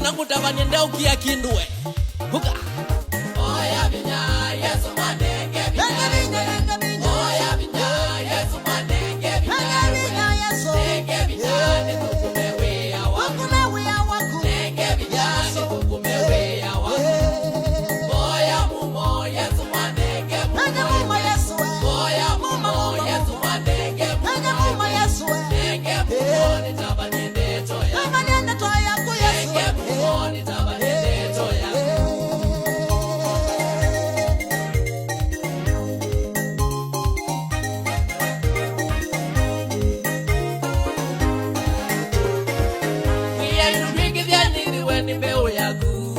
wanakutavanye ndau kia kindwe huka oya binya Yesu manenge binya oya binya Yesu manenge binya nenge binya ni tukumewe ya waku nenge binya ni tukumewe ya waku oya mumo Yesu manenge mumo Yesu oya mumo Yesu manenge mumo Yesu nenge mumo ni tabanyende toya manende toya ku Yesu nenge mumo ni tabanyende toya nimbeo yaku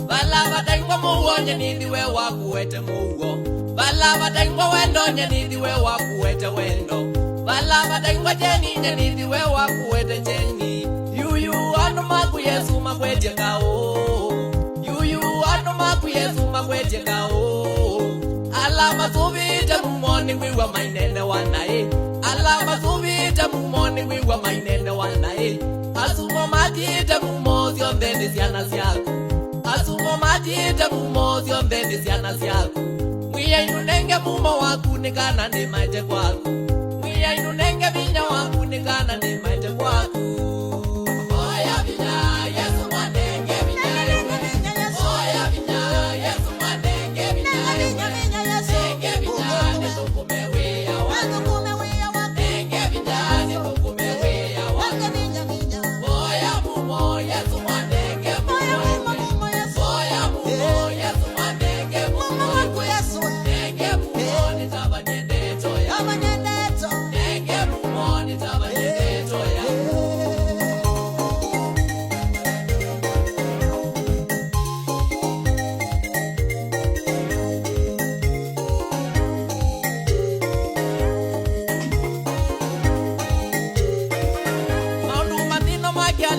balaba dangwa muwonye nidiwe wakuwete muwo balaba dangwa wendo nye nidiwe wakuwete wendo balaba dangwa jeni nye nidiwe wakuwete jeni yuyu anu maku Yesu makwete ngao yuyu anu maku Yesu makwete ngao alama subita mumoni wiwa mainene wanae alama subita mumoni wiwa mainene wanae asumo matite mumozio mbende siana siaku asumo matite mumozio mbende siana siaku mwiya inunenge mumo waku nikana ni maite kwaku mwiya inunenge vinya waku nikana ni maite kwaku oya vinya Yesu manenge vinya oya vinya Yesu manenge vinya nenge vinya nitukumewe ya waku nenge vinya nitukumewe ya waku oya mumo Yesu manenge mumo oya mumo Yesu manenge mumo nenge mumo ni tabanyende toya nenge mumo ni tabanyende toya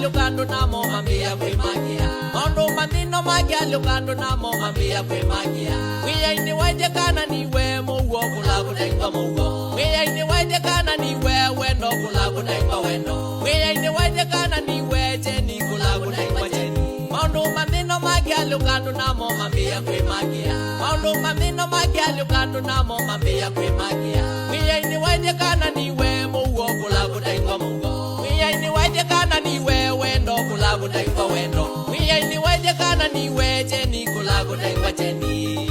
lukando namo mambia kwe magia ondo mandino magia lukando namo mambia kwe magia wiya ini waje kana niwe muwo kulabu dengwa muwo wiya ini waje kana niwe wendo kulabu dengwa wendo wiya ini waje kana niwe jeni kulabu dengwa jeni ondo mandino magia lukando namo mambia kwe magia ondo mandino magia lukando namo mambia kwe magia wiya ini waje kana niwe muwo kulabu dengwa muwo wiya ini waje kana niwe wendo kulabu dengwa wendo wiya ini waje kana niwe jeni kulabu dengwa jeni